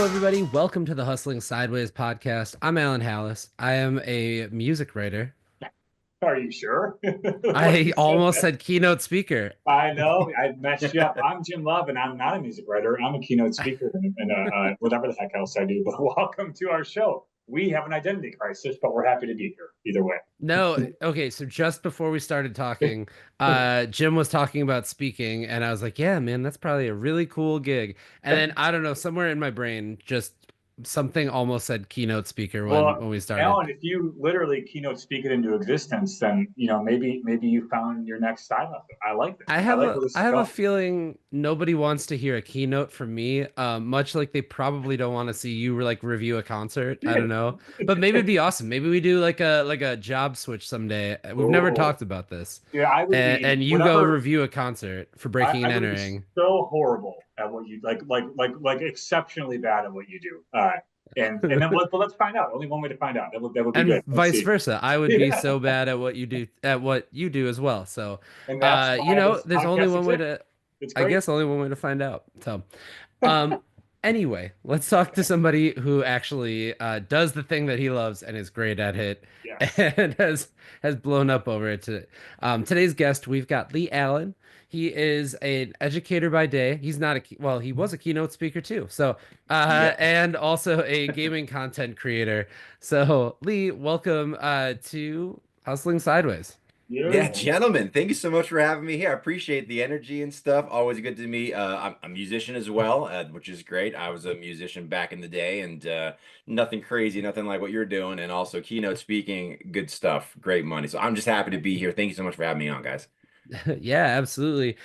everybody. Welcome to the Hustling Sideways podcast. I'm Alan Halas. I am a music writer. Are you sure? When I you said almost that, said keynote speaker. I know I messed you up. I'm Jim Love, and I'm not a music writer. I'm a keynote speaker and whatever the heck else I do. But welcome to our show. We have an identity crisis, but we're happy to be here either way. No, okay, so just before we started talking, Jim was talking about speaking, and I was like, yeah, man, that's probably a really cool gig. And then I don't know, somewhere in my brain, just something almost said keynote speaker when Well, we started. Alan, if you literally keynote speak it into existence, then maybe you found your next style. I like this. I like where this I is have a going. feeling nobody wants to hear a keynote from me, much like they probably don't want to see you like review a concert. I don't know. But maybe it'd be awesome. Maybe we do like a job switch someday. We've never Oh, talked about this. yeah, I would be And you go whatever. review a concert for breaking I and would be entering. so horrible at what you like exceptionally bad at what you do. And then but let's find out. Only one way to find out. That would be And good. Let's vice see. versa. I would be Yeah, so bad at what you do as well. So and that's why this there's only podcast one way exists. to It's I great. guess only one way to find out. So Um, anyway, let's talk to somebody who actually does the thing that he loves and is great at it Yes. and has blown up over it today. Today's guest, we've got Lee Allen. He is an educator by day. He's not well, he was a keynote speaker too. So, Yes. and also a gaming content creator. So, Lee, welcome to Hustling Sideways. Yeah, You. gentlemen, thank you so much for having me here. I appreciate the energy and stuff. Always good to meet. I'm a musician as well, which is great. I was a musician back in the day, and nothing crazy, nothing like what you're doing. And also keynote speaking, good stuff, great money. So I'm just happy to be here. Thank you so much for having me on, guys. Yeah, absolutely.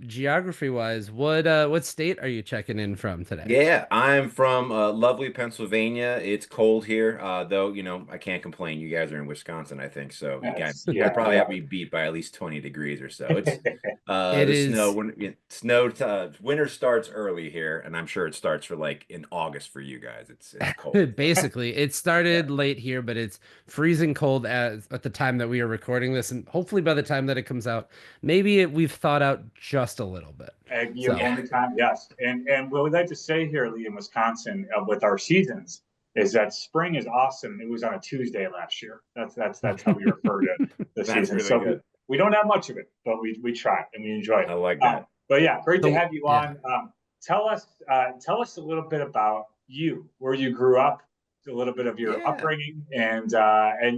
Geography wise, what state are you checking in from today? Yeah, I'm from lovely Pennsylvania. It's cold here, though, I can't complain. You guys are in Wisconsin, I think. So Yes. you'll Yeah. probably Yeah. have me beat by at least 20 degrees or so. It's It the snow is when winter starts early here, and I'm sure it starts for like in August for you guys. It's cold. So. basically it Yeah. started late here, but it's freezing cold at the time that we are recording this, and hopefully by the time that it comes out, we've thawed out just a little bit. And you have So, Yeah. only time. Yes. And what we like to say here, Lee, in Wisconsin, with our seasons, is that spring is awesome. It was on a Tuesday last year. That's how we refer to the That's season. really So we, good. we don't have much of it, but we try and we enjoy it. I like that. But yeah, great to so have you yeah. on. Tell us a little bit about you, where you grew up, a little bit of your Yeah. upbringing, and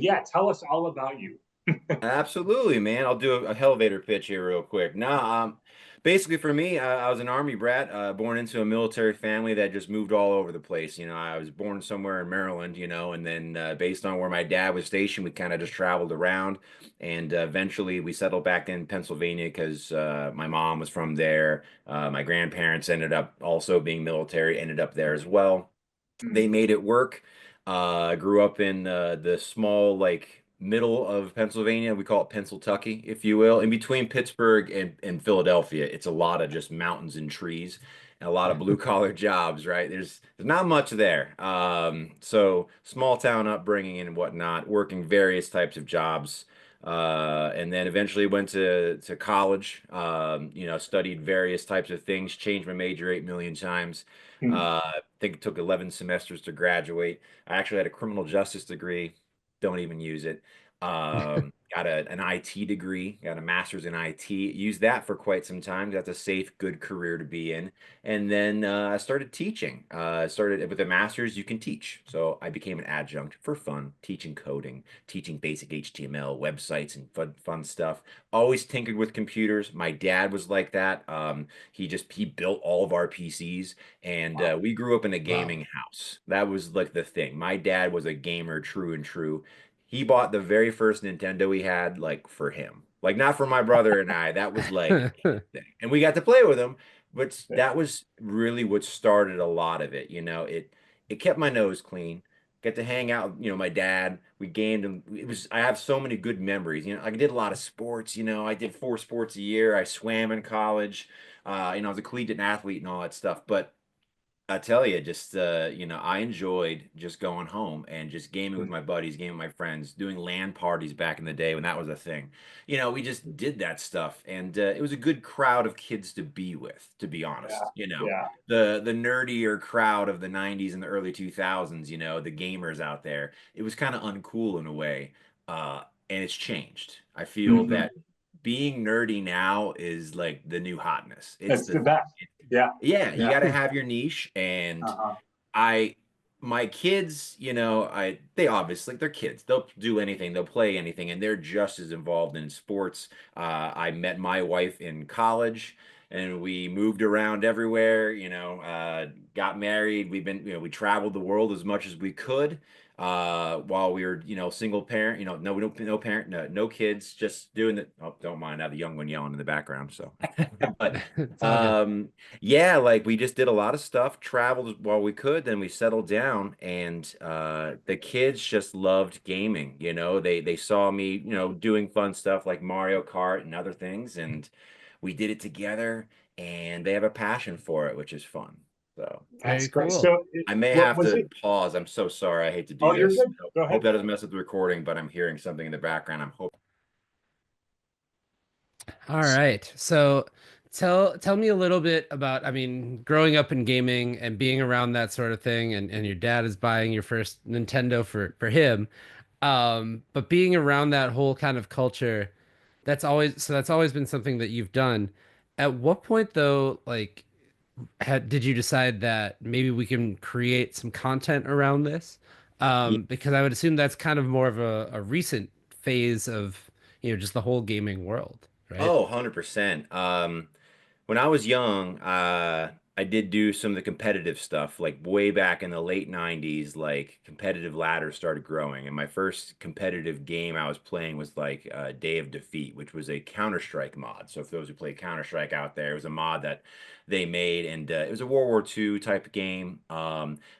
yeah, tell us all about you. Absolutely, man. I'll do a elevator pitch here real quick. Basically for me, I was an army brat, born into a military family that just moved all over the place. I was born somewhere in Maryland, and then based on where my dad was stationed, we kind of just traveled around, and eventually we settled back in Pennsylvania because my mom was from there. My grandparents ended up also being military, ended up there as well. They made it work. Grew up in the small, like middle of Pennsylvania. We call it Pennsyltucky, if you will. In between Pittsburgh and Philadelphia, it's a lot of just mountains and trees and a lot of blue collar jobs, right? There's not much there. So small town upbringing and whatnot, working various types of jobs. And then eventually went to college, studied various types of things, changed my major 8 million times. Mm. I think it took 11 semesters to graduate. I actually had a criminal justice degree. Don't even use it. Got an IT degree, got a master's in IT. Used that for quite some time. That's a safe, good career to be in. And then I started teaching. Started with a master's, you can teach. So I became an adjunct for fun, teaching coding, teaching basic HTML, websites, and fun stuff. Always tinkered with computers. My dad was like that. He built all of our PCs, and Wow. we grew up in a Wow. gaming house. That was like the thing. My dad was a gamer, true and true. He bought the very first Nintendo he had, like for him, like not for my brother and I. That was like his thing, and we got to play with him. But Yeah. that was really what started a lot of it. It kept my nose clean. Get to hang out, my dad. We gamed, and I have so many good memories. I did a lot of sports. I did 4 sports a year. I swam in college. I was a collegiate athlete and all that stuff. But I tell you, just I enjoyed just going home and just gaming with my buddies, gaming with my friends, doing LAN parties back in the day when that was a thing. We just did that stuff, and it was a good crowd of kids to be with, to be Yeah, honest. yeah. The nerdier crowd of the 90s and the early 2000s, the gamers out there. It was kind of uncool in a way, and it's changed. I feel Hmm. that being nerdy now is like the new hotness. It's It's the the best. Yeah, Yeah, you yeah. got to have your niche. And Uh-huh. I, my kids, they obviously, they're kids. They'll do anything, they'll play anything, and they're just as involved in sports. I met my wife in college, and we moved around everywhere, got married. We traveled the world as much as we could, while we were, single parent, no parent, no kids, just doing it. Oh, don't mind, I have the young one yelling in the background. So, but, It's all good. um, yeah, like we just did a lot of stuff, traveled while we could, then we settled down, and the kids just loved gaming. They saw me, doing fun stuff like Mario Kart and other things, and we did it together, and they have a passion for it, which is fun. So That's Very great. cool. So, I may what have was to it? pause. I'm so sorry. I hate to do Oh, you're this. good. Go Hope ahead. that doesn't mess with the recording, but I'm hearing something in the background. I'm hoping. All right. So tell me a little bit about, I mean, growing up in gaming and being around that sort of thing, and your dad is buying your first Nintendo for him. But being around that whole kind of culture, that's always been something that you've done. At what point though, like did you decide that maybe we can create some content around this? Because I would assume that's kind of more of a recent phase of, just the whole gaming world, right? Oh, 100%. When I was young, I did do some of the competitive stuff, like way back in the late 90s, like competitive ladders started growing. And my first competitive game I was playing was like Day of Defeat, which was a Counter-Strike mod. So, for those who play Counter-Strike out there, it was a mod that they made, and it was a World War II type of game.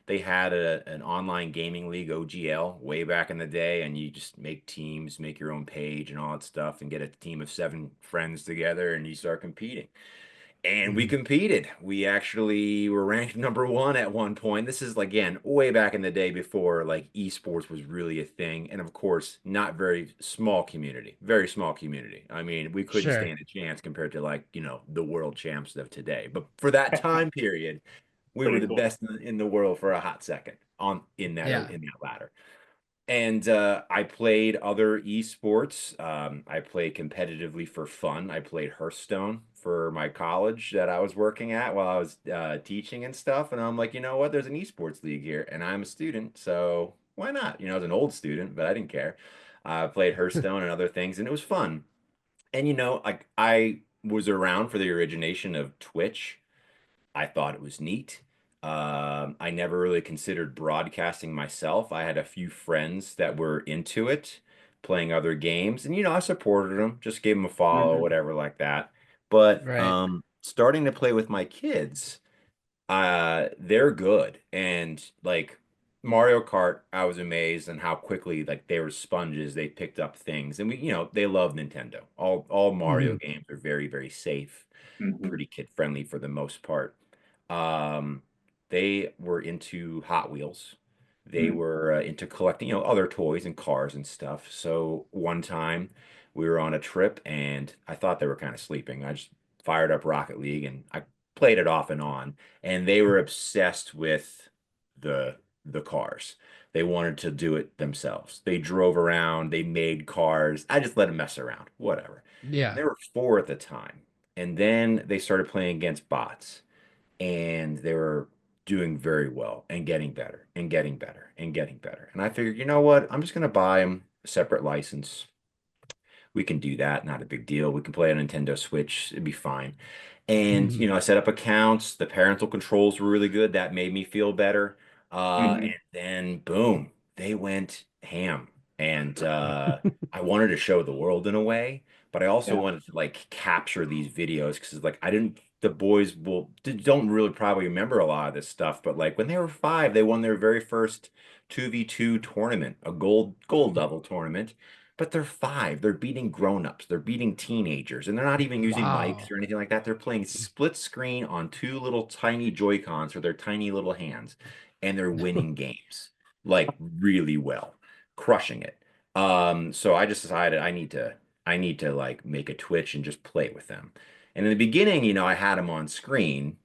They had an online gaming league, OGL, way back in the day, and you just make teams, make your own page and all that stuff, and get a team of 7 friends together, and you start competing. And we Mhm. competed. We actually were ranked number one at one point. This is again way back in the day before like esports was really a thing. And of course, not very small community, very small community. I mean, we couldn't Sure. stand a chance compared to like, the world champs of today. But for that time period, we were Pretty the cool. best in the world for a hot second on Yeah. in that ladder. And I played other esports. I played competitively for fun. I played Hearthstone for my college that I was working at while I was teaching and stuff. And I'm like, you know what? There's an esports league here, and I'm a student, so why not? I was an old student, but I didn't care. I played Hearthstone and other things, and it was fun. And like I was around for the origination of Twitch. I thought it was neat. I never really considered broadcasting myself. I had a few friends that were into it, playing other games, and I supported them, just gave them a follow, Hmm. whatever, like that. But Right. starting to play with my kids, they're good, and like Mario Kart, I was amazed on how quickly like they were sponges. They picked up things, and they love Nintendo. All Mario Hmm. games are very, very safe, Hmm. pretty kid friendly for the most part. Um, they were into Hot Wheels. They Hmm. were into collecting, other toys and cars and stuff. So one time we were on a trip, and I thought they were kind of sleeping. I just fired up Rocket League, and I played it off and on, and they were obsessed with the the cars. They wanted to do it themselves. They drove around, they made cars. I just let them mess around, whatever. And Yeah. they were 4 at the time. And then they started playing against bots, and they were doing very well and getting better and getting better and getting better. And I figured, you know what? I'm just going to buy them a separate license. We can do that, not a big deal. We can play on Nintendo Switch, it'd be fine. And Hmm. I set up accounts. The parental controls were really good. That made me feel better. And Hmm. then boom, they went ham. And I wanted to show the world in a way, but I also Yeah. wanted to like capture these videos because like I didn't. The boys don't really probably remember a lot of this stuff, but like when they were 5, they won their very first 2v2 tournament, a gold level tournament, but they're 5. They're beating grown-ups. They're beating teenagers, and they're not even using mics Wow. or anything like that. They're playing split screen on two little tiny Joy-Cons for their tiny little hands, and they're winning games like really well, crushing it. So I just decided I need to like make a Twitch and just play with them. And in the beginning, I had them on screen,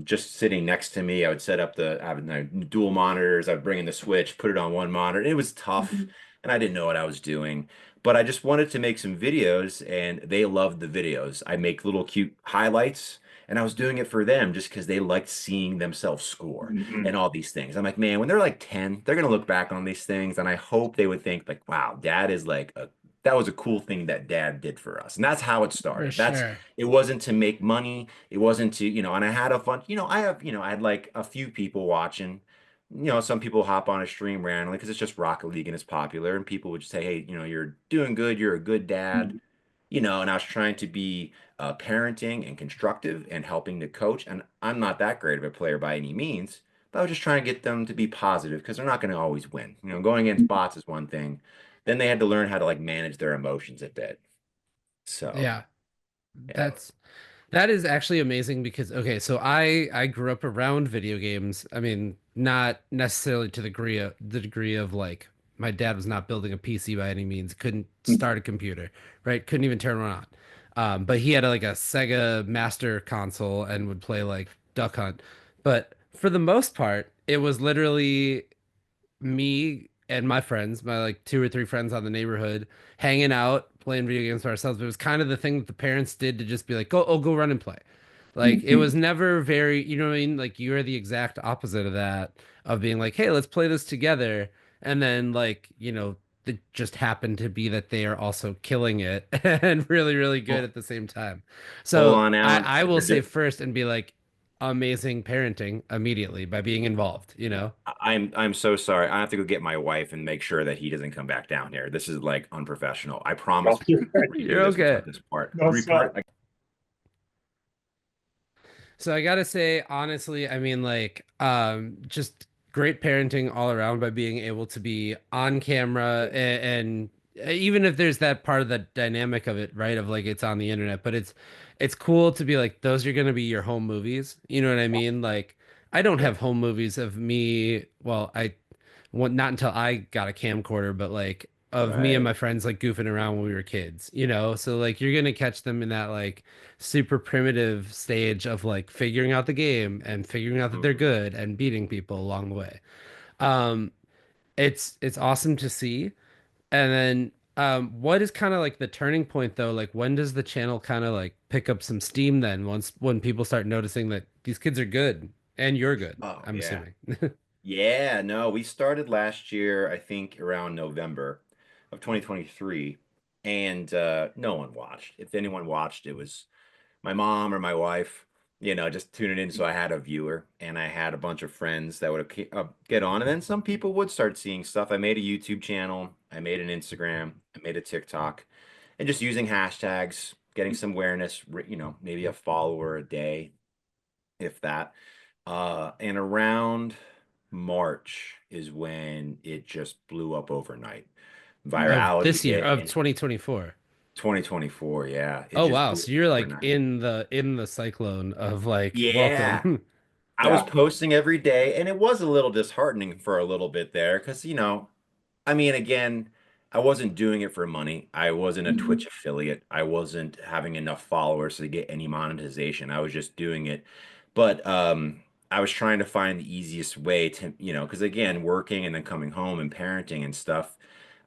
just sitting next to me. I would set up I have dual monitors. I would bring in the Switch, put it on one monitor. It was tough, Mhm. and I didn't know what I was doing. But I just wanted to make some videos, and they loved the videos. I make little cute highlights, and I was doing it for them just because they liked seeing themselves score Mhm. and all these things. I'm like, man, when they're like 10, they're gonna look back on these things, and I hope they would think like, wow, dad is like a that was a cool thing that dad did for us. And that's how it For started. sure. It wasn't to make money. It wasn't to, and I had a fun, I had like a few people watching. Some people hop on a stream randomly because it's just Rocket League and it's popular, and people would just say, hey, you're doing good, you're a good dad, Mhm. and I was trying to be parenting and constructive and helping to coach. And I'm not that great of a player by any means, but I was just trying to get them to be positive because they're not going to always win. Going against bots is one thing. Then they had to learn how to like manage their emotions a bit. So, Yeah. yeah. That's That is actually amazing because okay, so I grew up around video games. I mean, not necessarily to the degree of like my dad was not building a PC by any means, couldn't start a computer, right? Couldn't even turn one on. But he had like a Sega Master console and would play like Duck Hunt. But for the most part, it was literally me and my friends, my like two or three friends on the neighborhood, hanging out, playing video games for ourselves. But it was kind of the thing that the parents did to just be like, go run and play. Like it was Mhm. never very, you know what I mean? Like you're the exact opposite of that, of being like, hey, let's play this together. And then like, it just happened to be that they are also killing it and really, really good Hold at the same time. hold So on I, now. I will say first and be like amazing parenting immediately by being involved, you know? I'm so sorry. I have to go get my wife and make sure that he doesn't come back down here. This is like unprofessional. I promise You're right. we'll redo You're this. We'll okay. cut this part. No sweat. So I gotta say, honestly, I mean, like, just great parenting all around by being able to be on camera and even if there's that part of the dynamic of it, right? Of like it's on the internet, but it's cool to be like, those are gonna be your home movies. You know what I mean? Like, I don't Yeah. have home movies of me. Well, not until I got a camcorder, but like of me and Right. my friends like goofing around when we were kids, you know? So like you're gonna catch them in that like super primitive stage of like figuring out the game and figuring out that they're Mhm. good and beating people along the way. Um, it's awesome to see. And then what is kind of like the turning point though? Like when does the channel kind of like pick up some steam then once when people start noticing that these kids are good and you're good, Oh, I'm yeah. assuming. Yeah, no, we started last year, I think around November of 2023, and no one watched. If anyone watched, it was my mom or my wife, just tuning in. So I had a viewer and I had a bunch of friends that would get on. And then some people would start seeing stuff. I made a YouTube channel, I made an Instagram, I made a TikTok, and just using hashtags, getting some awareness, maybe a follower a day, if that. And around March is when it just blew up overnight. Of Virality this year, hit of in 2024. 2024. Yeah, it Oh just wow, blew so up you're like overnight. in the cyclone of like Yeah. welcome. I was Yeah. posting every day, and it was a little disheartening for a little bit there because, I mean, again, I wasn't doing it for money. I wasn't a Mhm. Twitch affiliate. I wasn't having enough followers to get any monetization. I was just doing it. But I was trying to find the easiest way to, because again, working and then coming home and parenting and stuff,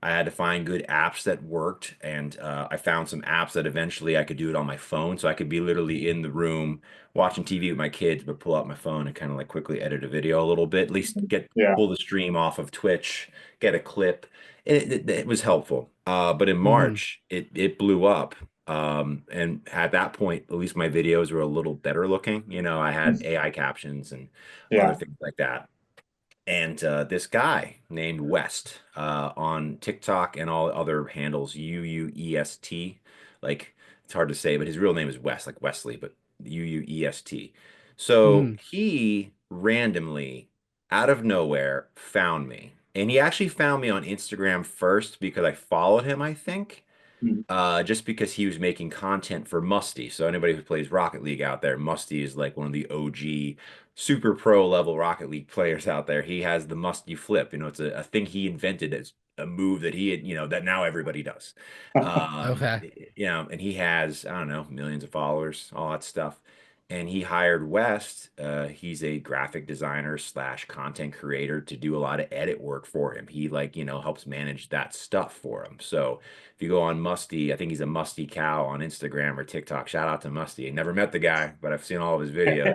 I had to find good apps that worked. And I found some apps that eventually I could do it on my phone. So I could be literally in the room watching TV with my kids, but pull out my phone and kind of like quickly edit a video a little bit, at least Yeah. pull the stream off of Twitch, get a clip. It was helpful. But in Hmm. March, it blew up. And at that point, at least my videos were a little better looking. I had AI captions and other Yeah. things like that. And this guy named West on TikTok and all other handles, UUEST, like it's hard to say, but his real name is West, like Wesley, but UUEST. So Hmm. he randomly, out of nowhere, found me. And he actually found me on Instagram first because I followed him, I think. Mhm. Just because he was making content for Musty. So anybody who plays Rocket League out there, Musty is like one of the OG super pro level Rocket League players out there. He has the Musty flip. It's a thing he invented as a move that he had, that now everybody does. Okay. And he has, I don't know, millions of followers, all that stuff. And he hired West. He's a graphic designer slash content creator to do a lot of edit work for him. He helps manage that stuff for him. So if you go on Musty, I think he's a Musty Cow on Instagram or TikTok. Shout out to Musty. I never met the guy, but I've seen all of his videos.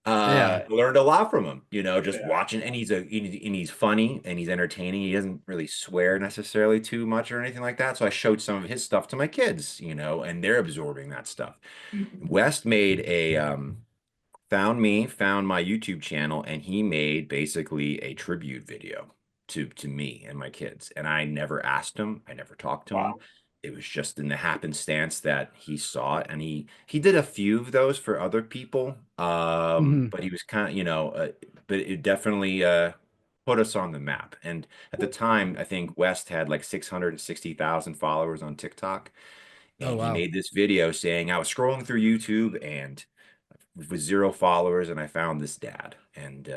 Yeah. Learned a lot from him, just Yeah. watching, and he's funny and he's entertaining. He doesn't really swear necessarily too much or anything like that. So I showed some of his stuff to my kids, and they're absorbing that stuff. Mhm. West made a found me, found my YouTube channel, and he made basically a tribute video to me and my kids. And I never asked him, I never talked to him. Wow. It was just in the happenstance that he saw it, and he did a few of those for other people. Hmm. But he was kind of, but it definitely put us on the map. And at the time, I think West had like 660,000 followers on TikTok. Oh, And he wow. made this video saying, I was scrolling through YouTube and with 0 followers, and I found this dad. And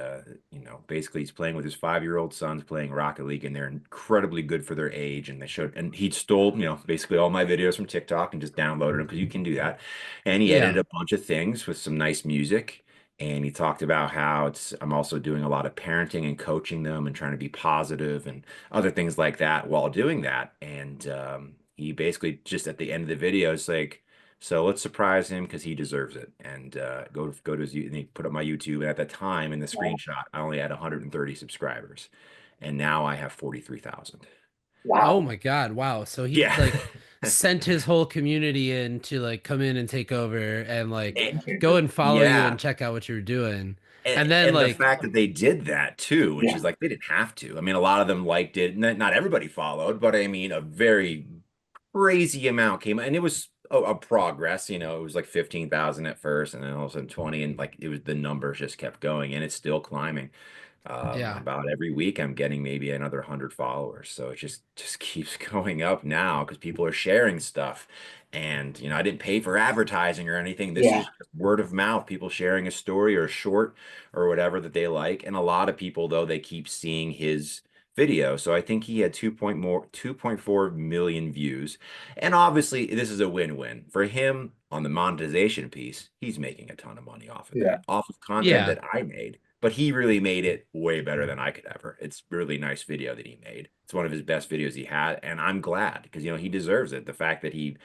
basically he's playing with his 5-year-old sons playing Rocket League, and they're incredibly good for their age. And they showed, and he stole, basically all my videos from TikTok and just downloaded them because you can do that. And he edited Yeah. a bunch of things with some nice music. And he talked about how I'm also doing a lot of parenting and coaching them and trying to be positive and other things like that while doing that. And he basically just at the end of the video is like, so let's surprise him because he deserves it. And go to his and he put up my YouTube. And at the time in the Wow. screenshot, I only had 130 subscribers, and now I have 43,000. Oh Wow. my God. Wow. So he Yeah. like sent his whole community in to like come in and take over and like Game go changer. and follow you Yeah. and check out what you were doing. And, And then and the like, fact that they did that too, which Yeah. is like they didn't have to. I mean, a lot of them liked it. Not everybody followed, but I mean, a very crazy amount came, and it was a progress. It was like 15,000 at first, and then all of a sudden 20, and like it was the numbers just kept going, and it's still climbing. yeah. About every week, I'm getting maybe another 100 followers, so it just keeps going up now because people are sharing stuff, and I didn't pay for advertising or anything. This Yeah. is just word of mouth, people sharing a story or a short or whatever that they like, and a lot of people though they keep seeing his video. So I think he had 2.4 million views, and obviously this is a win-win for him on the monetization piece. He's making a ton of money off of Yeah. that, off of content Yeah. that I made. But he really made it way better than I could ever. It's a really nice video that he made. It's one of his best videos he had, and I'm glad because he deserves it. The fact that he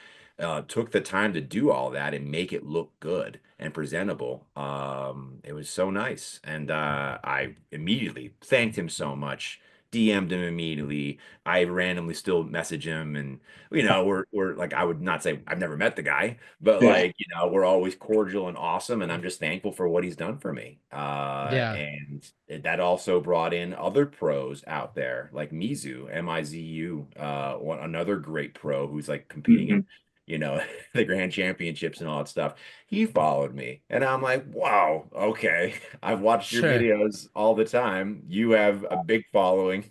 took the time to do all that and make it look good and presentable, it was so nice. And I immediately thanked him so much. DM'd him immediately. I randomly still message him, and we're like, I would not say I've never met the guy, but Yeah. like, we're always cordial and awesome, and I'm just thankful for what he's done for me. Yeah. And that also brought in other pros out there like Mizu, Mizu, another great pro who's like competing in, Mhm. the grand championships and all that stuff. He followed me, and I'm like, wow, okay. I've watched your Sure. videos all the time. You have a big following.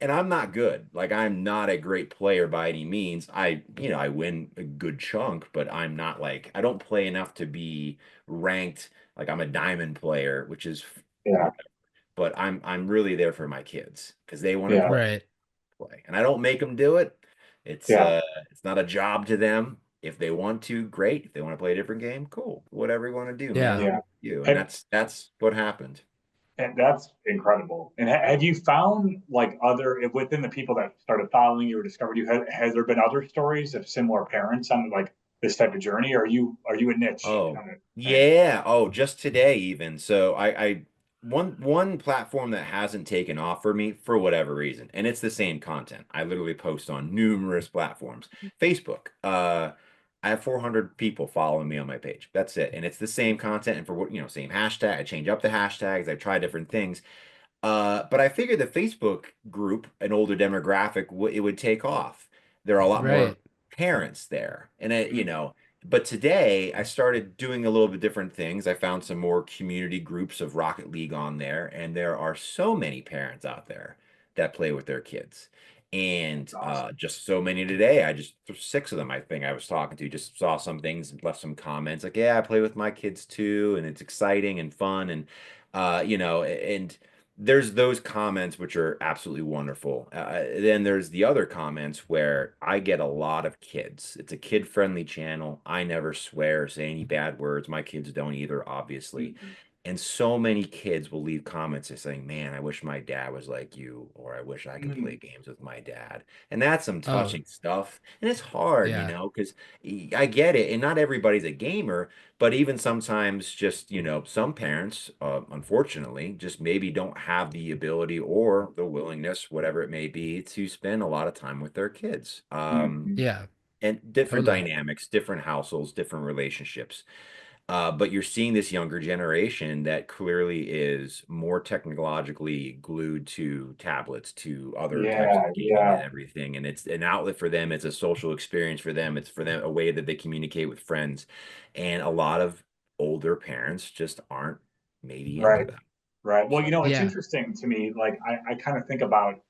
And I'm not good. Like I'm not a great player by any means. I win a good chunk, but I'm not like I don't play enough to be ranked like I'm a diamond player, which is Yeah. whatever. But I'm really there for my kids because they want to Yeah. Right. play. And I don't make them do it. It's Yeah. uh it's not a job to them. If they want to, great. If they want to play a different game, cool. Whatever you want to do, man. Yeah. Yeah. You. And Have, that's what happened. and that's incredible. And have you found like other within the people that started following you or discovered you? Has there been other stories of similar parents on like this type of journey? Or are you a niche Oh, kind of thing? yeah. Oh, just today even. So I one platform that hasn't taken off for me for whatever reason, and it's the same content. I literally post on numerous platforms. Facebook. I have 400 people following me on my page. That's it. And it's the same content and for what, same hashtag. I change up the hashtags. I try different things. But I figured the Facebook group, an older demographic, it would take off. There are a lot more Right. parents there, and But today I started doing a little bit different things. I found some more community groups of Rocket League on there, and there are so many parents out there that play with their kids. And Awesome. just so many today. There's 6 of them, I think I was talking to, just saw some things and left some comments like, yeah, I play with my kids too, and it's exciting and fun. And and there's those comments which are absolutely wonderful. Then there's the other comments where I get a lot of kids. It's a kid-friendly channel. I never swear or say any bad words. My kids don't either, obviously. Mhm. And so many kids will leave comments saying, "Man, I wish my dad was like you," or "I wish I could play Mhm. games with my dad." And that's some Oh, touching stuff. And it's hard, yeah. because I get it. And not everybody's a gamer, but even sometimes just, some parents, unfortunately, just maybe don't have the ability or the willingness, whatever it may be, to spend a lot of time with their kids. Mhm. Yeah, And different totally. dynamics, different households, different relationships. But you're seeing this younger generation that clearly is more technologically glued to tablets, to other types of Yeah, gaming and yeah, everything. And it's an outlet for them. It's a social experience for them. It's for them a way that they communicate with friends. And a lot of older parents just aren't maybe into right, that. right. Well, So, it's Yeah. interesting to me. Like, I kind of think about,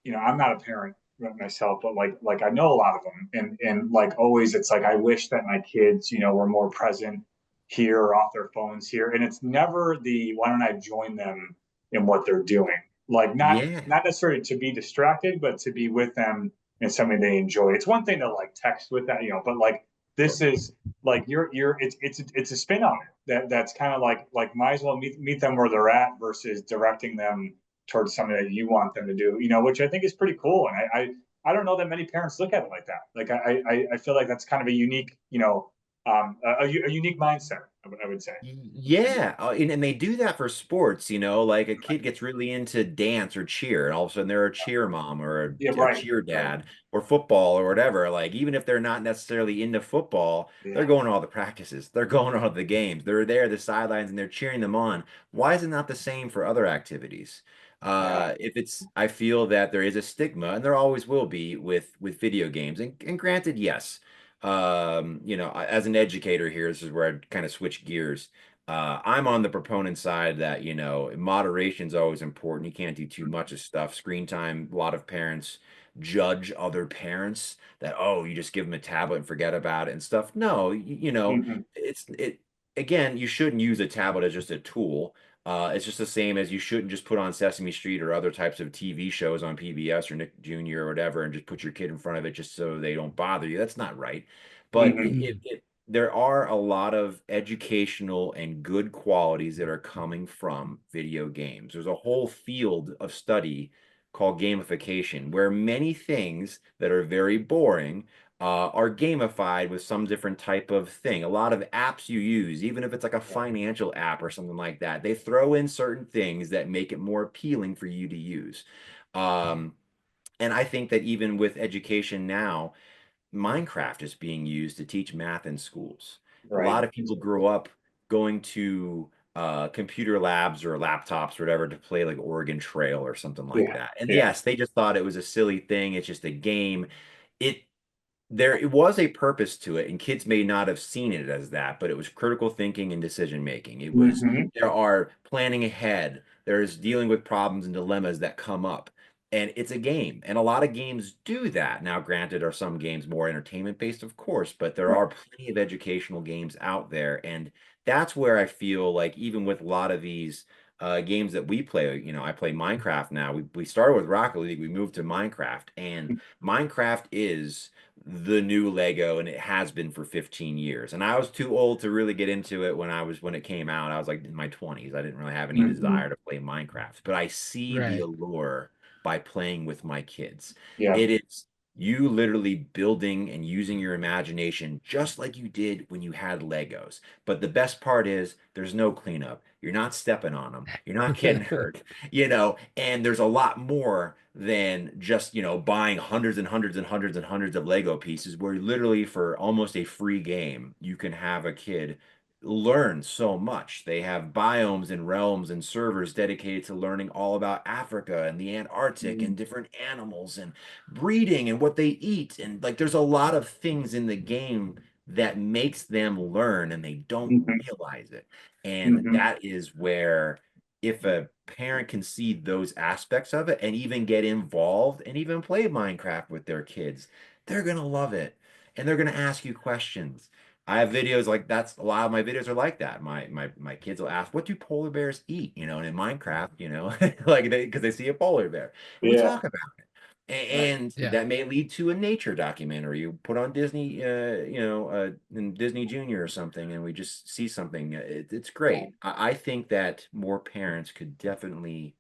I'm not a parent myself, but like I know a lot of them, and like always, it's like I wish that my kids, were more present here or off their phones here, and it's never the why don't I join them in what they're doing? Like yeah. not necessarily to be distracted, but to be with them in something they enjoy. It's one thing to like text with that, but like this is like you're it's a spin on it that's kind of like might as well meet them where they're at versus directing them towards something that you want them to do, which I think is pretty cool. And I don't know that many parents look at it like that. Like I feel like that's kind of a unique, a unique mindset. I would say. Yeah, and they do that for sports, like a kid gets really into dance or cheer, and all of a sudden they're a cheer mom or Yeah, a right, cheer right. dad or football or whatever. Like even if they're not necessarily into football, they're Yeah, going to all the practices, they're going to all the games, they're there at the sidelines and they're cheering them on. Why is it not the same for other activities? yeah, I feel that there is a stigma, and there always will be with video games. And granted, yes, as an educator here, this is where I kind of switch gears. I'm on the proponent side that, moderation is always important. You can't do too much of stuff. Screen time, a lot of parents judge other parents that, oh, you just give them a tablet and forget about it and stuff. No, hmm it again, you shouldn't use a tablet as just a tool. It's just the same as you shouldn't just put on Sesame Street or other types of TV shows on PBS or Nick Jr. or whatever and just put your kid in front of it just so they don't bother you. That's not right. But hmm there are a lot of educational and good qualities that are coming from video games. There's a whole field of study called gamification, where many things that are very boring are gamified with some different type of thing. A lot of apps you use, even if it's like a yeah, financial app or something like that, they throw in certain things that make it more appealing for you to use. Um, and I think that even with education now, Minecraft is being used to teach math in schools. A right. lot of people grow up going to computer labs or laptops or whatever to play like Oregon Trail or something like Yeah, that. And yeah. yes, they just thought it was a silly thing. It's just a game. It it was a purpose to it, and kids may not have seen it as that, but it was critical thinking and decision making. It was hmm there are planning ahead, there's dealing with problems and dilemmas that come up, and it's a game. And a lot of games do that. Now, granted, are some games more entertainment based, of course, but there Right. are plenty of educational games out there, and that's where I feel like even with a lot of these games that we play, I play Minecraft now. We started with Rocket League, we moved to Minecraft, and Minecraft is the new Lego, and it has been for 15 years. And I was too old to really get into it when it came out. I was like in my 20s. I didn't really have any hmm desire to play Minecraft, but I see the Right. allure by playing with my kids. Yeah. It is you literally building and using your imagination just like you did when you had Legos. But the best part is there's no cleanup. You're not stepping on them. You're not getting hurt, and there's a lot more than just, buying hundreds and hundreds and hundreds and hundreds of Lego pieces, where literally for almost a free game, you can have a kid learn so much. They have biomes and realms and servers dedicated to learning all about Africa and the Antarctic and hmm different animals and breeding and what they eat. And like there's a lot of things in the game that makes them learn and they don't hmm realize it. And hmm that is where if a parent can see those aspects of it and even get involved and even play Minecraft with their kids, they're gonna love it and they're gonna ask you questions. I have videos like that's a lot of my videos are like that. My kids will ask, "What do polar bears eat?" You know, and in Minecraft, you know, like they because they see a polar bear, and we Yeah. talk about it. Right. And Yeah. that may lead to a nature documentary you put on Disney, in Disney Junior or something, and we just see something. It's Yeah. great. I think that more parents could definitely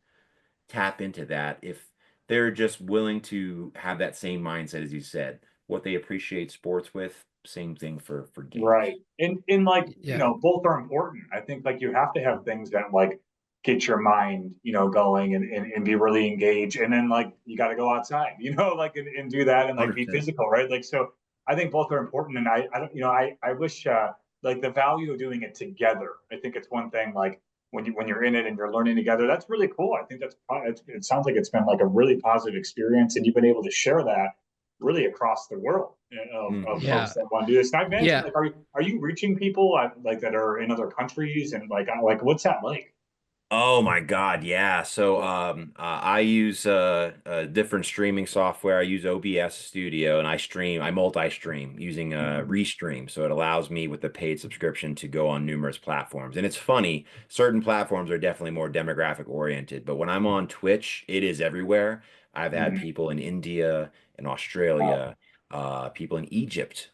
tap into that if they're just willing to have that same mindset as you said. What they appreciate sports with, same thing for games. Right. And like, Yeah. both are important. I think like you have to have things that like get your mind, going and be really engaged. And then like you got to go outside, like and do that and like be 100%. physical, right? Like so I think both are important. And I don't, I wish like the value of doing it together. I think it's one thing like when you're in it and you're learning together, that's really cool. I think it sounds like it's been like a really positive experience and you've been able to share that really across the world of Hmm. folks Yeah. that want to do this. And I imagine, Yeah. like, are you reaching people like that are in other countries and like what's that like? Oh my God, yeah. So I use different streaming software. I use OBS Studio and I multi-stream using Mhm. Restream. So it allows me with the paid subscription to go on numerous platforms. And it's funny, certain platforms are definitely more demographic oriented, but when I'm on Twitch, it is everywhere. I've had Mhm. people in India, in Wow. Australia, people in Egypt,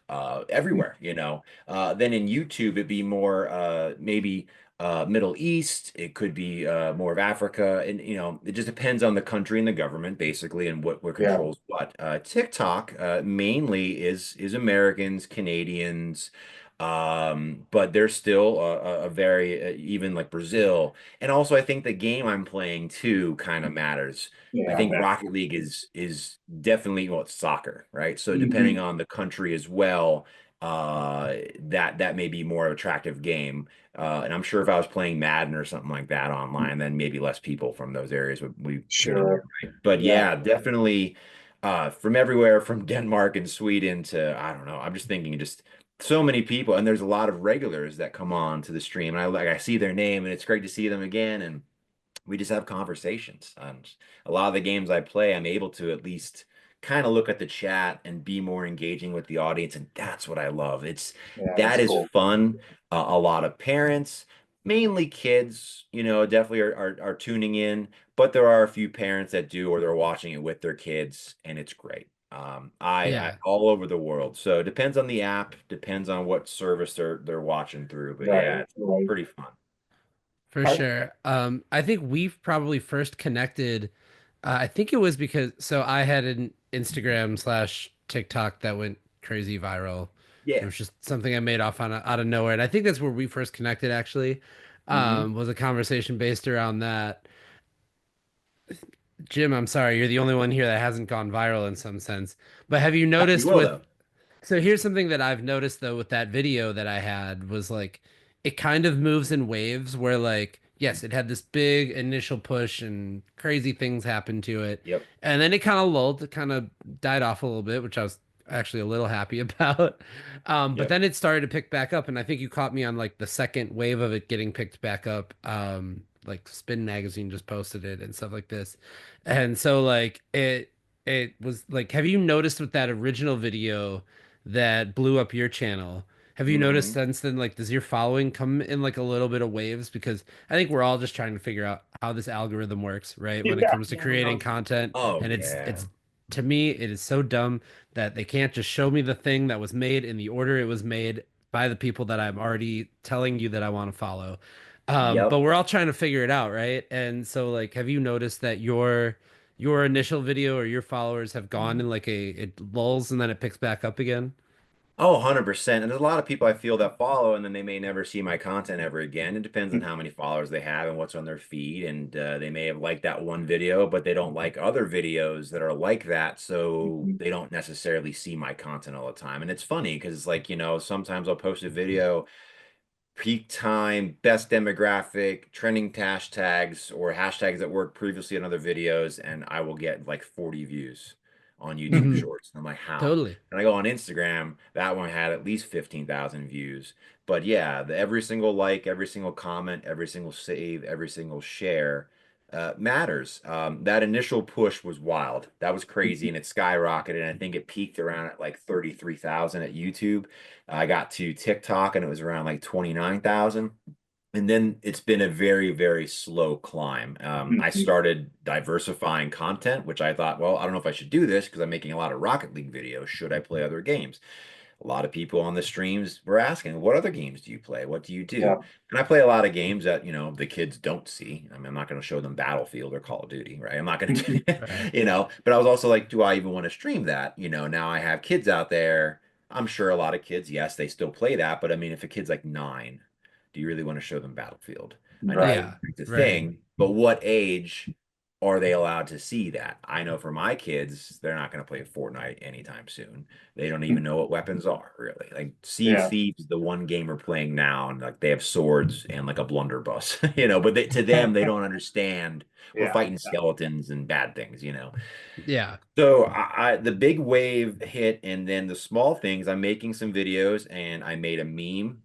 everywhere, you know. Then in YouTube, it'd be more maybe Middle East. It could be more of Africa, and it just depends on the country and the government, basically, and what Yeah. controls what. TikTok mainly is Americans, Canadians, but there's still a very even like Brazil, and also I think the game I'm playing too kind of matters. I Yeah. I think bet. Rocket League is definitely well, it's soccer, right? So depending Mhm. on the country as well, that may be more attractive game. And I'm sure if I was playing Madden or something like that online, then maybe less people from those areas would we tune in there, Sure. right? But Yeah. yeah, definitely from everywhere from Denmark and Sweden to I don't know. I'm just thinking just so many people, and there's a lot of regulars that come on to the stream, and I see their name, and it's great to see them again, and we just have conversations. A lot of the games I play, I'm able to at least kind of look at the chat and be more engaging with the audience, and that's what I love. Yeah. That That's is cool. fun. A lot of parents, mainly kids, definitely are tuning in, but there are a few parents that do, or they're watching it with their kids, and it's great. I Yeah. all over the world. So it depends on the app, depends on what service they're watching through. But yeah, Right. it's Right. pretty fun. For I, sure. I think we've probably first connected. I think it was because I had an Instagram slash TikTok that went crazy viral. It Yeah. was just something I made off on out of nowhere, and I think that's where we first connected. Actually, Hmm. was a conversation based around that. Jim, I'm sorry, you're the only one here that hasn't gone viral in some sense. But have you You noticed will with though. so here's something that I've noticed though with that video that I had was like it kind of moves in waves where like yes, it had this big initial push and crazy things happened to it. Yep. And then it kind of lulled, it kind of died off a little bit, which I was actually a little happy about. But Yep. then it started to pick back up and I think you caught me on like the second wave of it getting picked back up. Like Spin Magazine just posted it and stuff like this. And so like it was like have you noticed with that original video that blew up your channel. Have you noticed Hmm. since then, like, does your following come in like a little bit of waves? Because I think we're all just trying to figure out how this algorithm works, right? When it yeah. comes to Yeah. No creating doubt. content. Oh And yeah. it's to me, it is so dumb that they can't just show me the thing that was made in the order it was made by the people that I'm already telling you that I want to follow. But Yep. we're all trying to figure it out, right? And so like, have you noticed that your initial video or your followers have gone in like it lulls and then it picks back up again? Oh, 100%. And there's a lot of people I feel that follow and then they may never see my content ever again. It depends on how many followers they have and what's on their feed. And they may have liked that one video, but they don't like other videos that are like that. So Mhm. they don't necessarily see my content all the time. And it's funny because it's like, sometimes I'll post a video peak time, best demographic, trending hashtags or hashtags that worked previously in other videos, and I will get like 40 views on YouTube Hmm. Shorts. And I'm like, how? Totally. And I go on Instagram, that one had at least 15,000 views. But yeah, every single like, every single comment, every single save, every single share matters. That initial push was wild. That was crazy, and it skyrocketed. And I think it peaked around at like 33,000 at YouTube. I got to TikTok, and it was around like 29,000. And then it's been a very, very slow climb. I Mhm. started diversifying content, which I thought, well, I don't know if I should do this because I'm making a lot of Rocket League videos. Should I play other games? A lot of people on the streams were asking, what other games do you play? What do you Yeah. do? And I play a lot of games that, the kids don't see. I mean, I'm not going to show them Battlefield or Call of Duty, right? I'm not going Mhm. to, Right. but I was also like, do I even want to stream that? Now I have kids out there. I'm sure a lot of kids, yes, they still play that. But I mean, if a kid's like 9, do you really want to show them Battlefield? I know Right. Yeah. it's a Right. thing, but what age are they allowed to see that? I know for my kids, they're not going to play Fortnite anytime soon. They don't even know what weapons are really. Like Sea of Yeah. Thieves is the one game we're playing now, and like they have swords and like a blunderbuss, but to them, they don't understand we're Yeah. fighting skeletons and bad things. Yeah. So the big wave hit, and then the small things. I'm making some videos, and I made a meme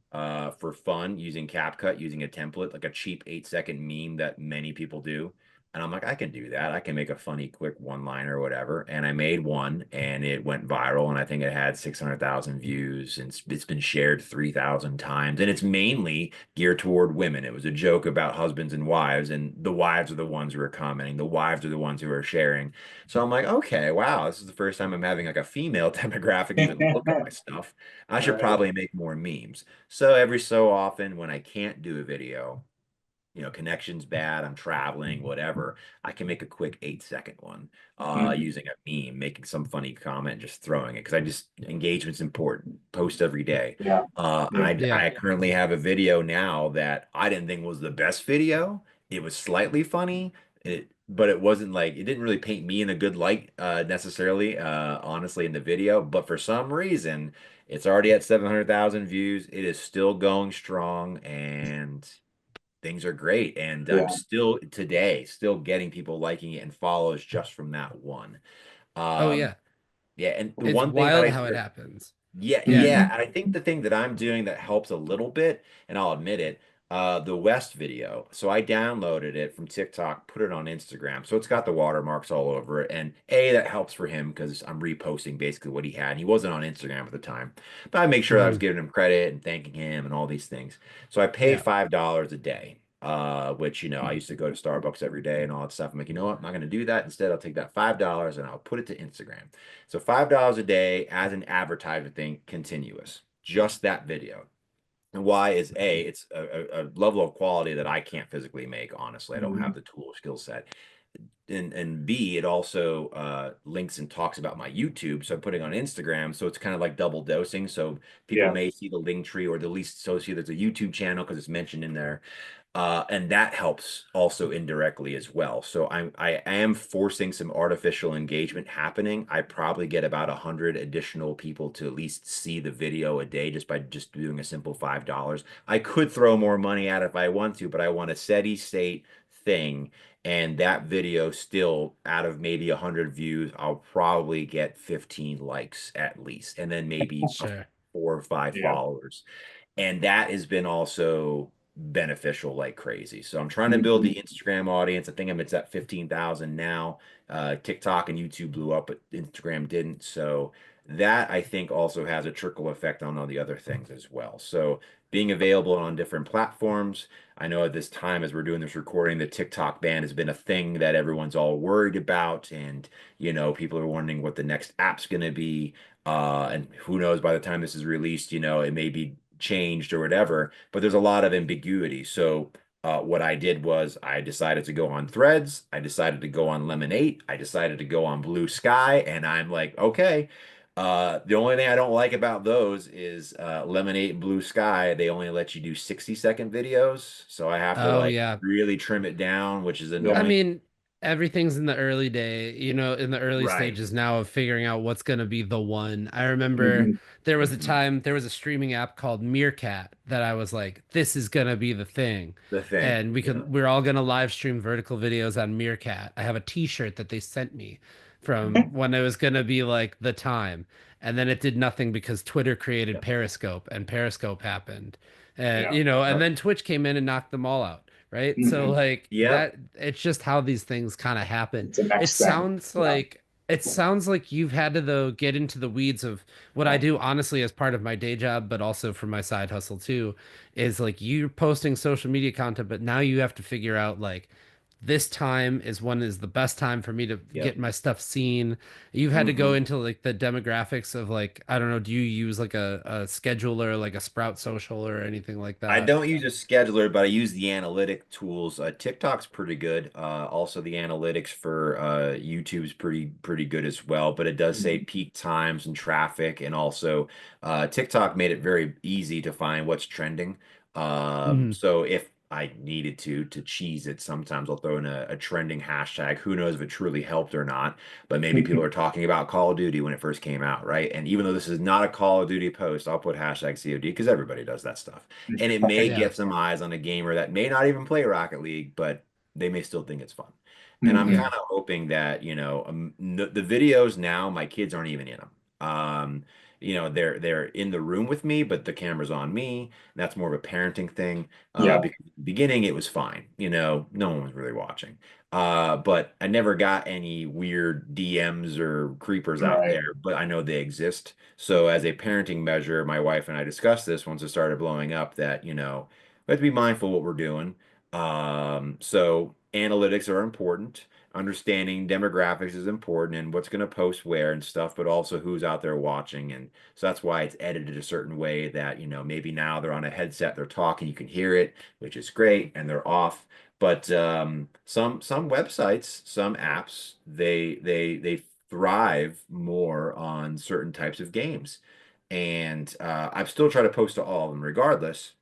for fun using CapCut, using a template, like a cheap 8-second meme that many people do. And I'm like, I can do that. I can make a funny, quick one-liner or whatever. And I made one, and it went viral, and I think it had 600,000 views, and it's been shared 3,000 times. And it's mainly geared toward women. It was a joke about husbands and wives, and the wives are the ones who are commenting. The wives are the ones who are sharing. So I'm like, okay, wow, this is the first time I'm having like a female demographic even look at my stuff. I should Right. probably make more memes. So every so often when I can't do a video, connection's bad, I'm traveling, whatever, I can make a quick 8-second one Mhm. using a meme, making some funny comment, just throwing it because engagement's important. Post every day. Yeah. And Yeah. Yeah. I currently have a video now that I didn't think was the best video. It was slightly funny, but it wasn't like it didn't really paint me in a good light necessarily, honestly, in the video. But for some reason, it's already at 700,000 views. It is still going strong, and things are great. And I'm Yeah. still today still getting people liking it and follows just from that one. Oh Um, yeah. yeah, and the It's one thing that wild I how it hear, happens. yeah, Yeah. yeah, and I think the thing that I'm doing that helps a little bit, and I'll admit it, the West video. So I downloaded it from TikTok, put it on Instagram. So it's got the watermarks all over it. And that helps for him because I'm reposting basically what he had. And he wasn't on Instagram at the time. But I make sure I was Hmm. giving him credit and thanking him and all these things. So I pay Yeah. $5 a day. Which I used to go to Starbucks every day and all that stuff. I'm like, you know what? I'm not going to do that. Instead, I'll take that $5 and I'll put it to Instagram. So $5 a day as an advertisement thing, continuous, just that video. And why is it's a level of quality that I can't physically make. Honestly, I don't have Mhm. the tool skill set. And B, it also links and talks about my YouTube. So I'm putting on Instagram. So it's kind of like double dosing. So people Yeah. may see the link tree or at least associate there's a YouTube channel because it's mentioned in there. And that helps also indirectly as well. So I am forcing some artificial engagement happening. I probably get about 100 additional people to at least see the video a day just by just doing a simple $5. I could throw more money at it if I want to, but I want a steady state thing. And that video still, out of maybe 100 views, I'll probably get 15 likes at least, and then maybe Sure. 4 or 5 Yeah. followers. And that has been also beneficial like crazy. So I'm trying to build Mhm. the Instagram audience. I think it's at 15,000 now. TikTok and YouTube blew up, but Instagram didn't. So that I think also has a trickle effect on all the other things as well. So being available on different platforms. I know at this time, as we're doing this recording, the TikTok ban has been a thing that everyone's all worried about. And, people are wondering what the next app's going to be. And who knows, by the time this is released, it may be changed or whatever, but there's a lot of ambiguity. So what I did was I decided to go on Threads, I decided to go on Lemonade, I decided to go on Blue Sky, and I'm like, okay. The only thing I don't like about those is Lemonade and Blue Sky, they only let you do 60-second videos. So I have to Oh like yeah. really trim it down, which is Yeah. I annoying. mean, everything's in the early in the early Right. stages now of figuring out what's going to be the one. I remember Mhm. Mhm. there was a streaming app called Meerkat that I was like, this is going to be the thing. The thing. And Yeah. we're all going to live stream vertical videos on Meerkat. I have a t-shirt that they sent me. from when it was gonna be like the time, and then it did nothing because Twitter created Yep. Periscope, and Periscope happened, and Yeah. and Yep. then Twitch came in and knocked them all out, right? So Hmm. like Yep. that, it's just how these things kind of happen. It's the It next thing. sounds Yeah. like it sounds like you've had to though get into the weeds of what I do honestly as part of my day job, but also for my side hustle too, is like you're posting social media content, but now you have to figure out like this time is when is the best time for me to Yep. get my stuff seen. You've had to go Hmm. into like the demographics of like, I don't know, do you use like a scheduler, like a Sprout Social or anything like I that? don't use a scheduler, but I use the analytic tools. TikTok's pretty good. Also, the analytics for YouTube's pretty good as well. But it does say peak times and traffic, and also TikTok made it very easy to find what's trending. Mhm. So if I needed to cheese it, sometimes I'll throw in a trending hashtag. Who knows if it truly helped or not? But maybe people are talking about Call of Duty when it first came out, right? And even though this is not a Call of Duty post, I'll put hashtag COD because everybody does that stuff, and it may Right. Yeah. get some eyes on a gamer that may not even play Rocket League, but they may still think it's fun. And I'm Hmm. kind of hoping that, the videos now, my kids aren't even in them. They're in the room with me, but the camera's on me. That's more of a parenting thing. Yeah. Because at the beginning it was fine. No one was really watching. But I never got any weird DMs or creepers out Right. there, but I know they exist. So as a parenting measure, my wife and I discussed this once it started blowing up that, we have to be mindful what we're doing. So analytics are important. Understanding demographics is important and what's going to post where and stuff, but also who's out there watching. And so that's why it's edited a certain way that, maybe now they're on a headset, they're talking, you can hear it, which is great, and they're off. But some websites, some apps, they thrive more on certain types of games. And I've still tried to post to all of them regardless,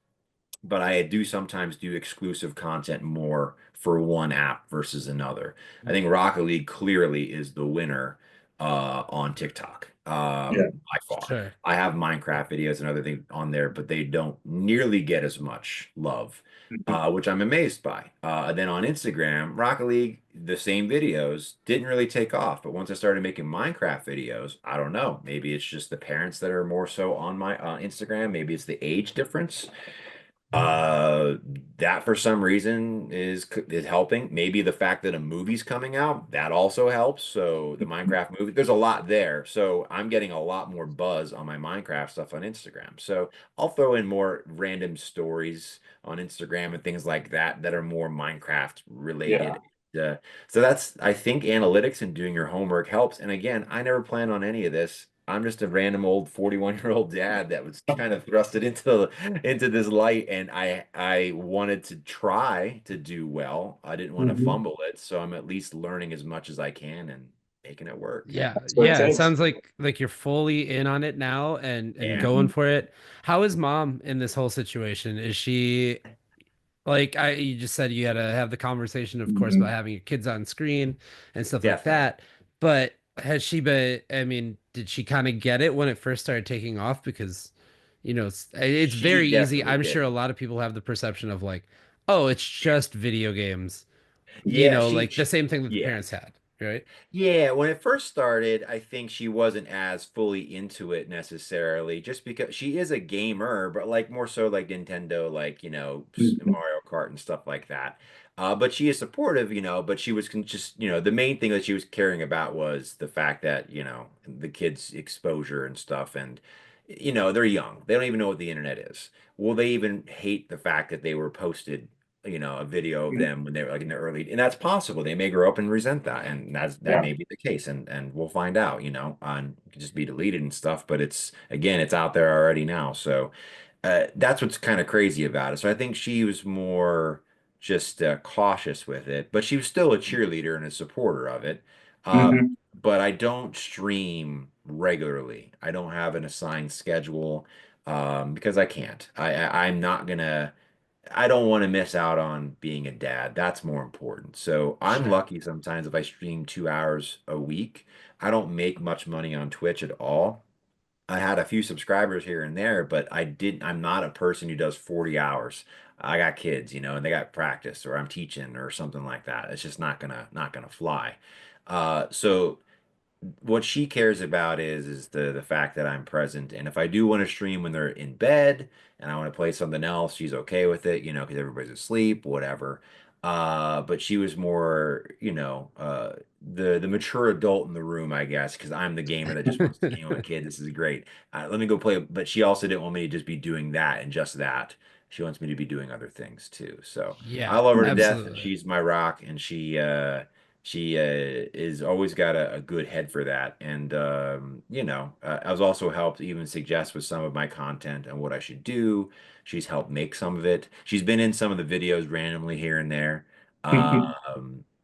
but I do sometimes do exclusive content more for one app versus another. I think Rocket League clearly is the winner on TikTok Yeah. by far. Sure. I have Minecraft videos and other things on there, but they don't nearly get as much love, Mhm. which I'm amazed by. Then on Instagram, Rocket League, the same videos didn't really take off. But once I started making Minecraft videos, I don't know. Maybe it's just the parents that are more so on my Instagram. Maybe it's the age difference. Uh, that for some reason is helping. Maybe the fact that a movie's coming out, that also helps. So the Minecraft movie, there's a lot there. So I'm getting a lot more buzz on my Minecraft stuff on Instagram. So I'll throw in more random stories on Instagram and things like that that are more Minecraft Yeah. related. Uh, so I think analytics and doing your homework helps. And again, I never planned on any of this. I'm just a random old 41-year-old dad that was kind of thrusted into this light, and I wanted to try to do well. I didn't want to Hmm. fumble it, so I'm at least learning as much as I can and making it work. Yeah, That's what it yeah, it takes. sounds like you're fully in on it now and Yeah. going Hmm. for it. How is mom in this whole situation? Is she like you just said you had to have the conversation, of course, about Hmm. having your kids on screen and stuff like Definitely. that. But has she been, I mean, did she kind of get it when it first started taking off? Because, it's She very easy. definitely I'm sure did. a lot of people have the perception of like, oh, it's just video games, Yeah, like the same thing that the yeah. parents had, right? Yeah, when it first started, I think she wasn't as fully into it necessarily, just because she is a gamer, but like more so like Nintendo, like, Hmm. Mario Kart and stuff like that. But she is supportive, but she was just, the main thing that she was caring about was the fact that, the kids' exposure and stuff. And, they're young. They don't even know what the internet is. Will they even hate the fact that they were posted a video of them when they were like in the early, and that's possible. They may grow up and resent that, and that Yeah. may be the case, and we'll find out, on it can just be deleted and stuff, but it's again, it's out there already now. So that's what's kind of crazy about it. So I think she was more just cautious with it, but she was still a cheerleader and a supporter of it. Um, Hmm. but I don't stream regularly. I don't have an assigned schedule because I can't. I'm not gonna. I don't want to miss out on being a dad. That's more important. So I'm Sure. lucky sometimes if I stream 2 hours a week. I don't make much money on Twitch at all. I had a few subscribers here and there, but I'm not a person who does 40 hours. I got kids, and they got practice or I'm teaching or something like that. It's just not gonna fly. So what she cares about is the fact that I'm present. And if I do want to stream when they're in bed and I want to play something else, she's okay with it, because everybody's asleep, whatever. But she was more, the mature adult in the room, I guess, because I'm the gamer that just wants to game with a kid. This is great. Let me go play. But she also didn't want me to just be doing that and just that. She wants me to be doing other things too. So I Yeah, love her to death, and absolutely. she's my rock, and she is always got a good head for that. And I was also helped even suggest with some of my content and what I should do. She's helped make some of it. She's been in some of the videos randomly here and there.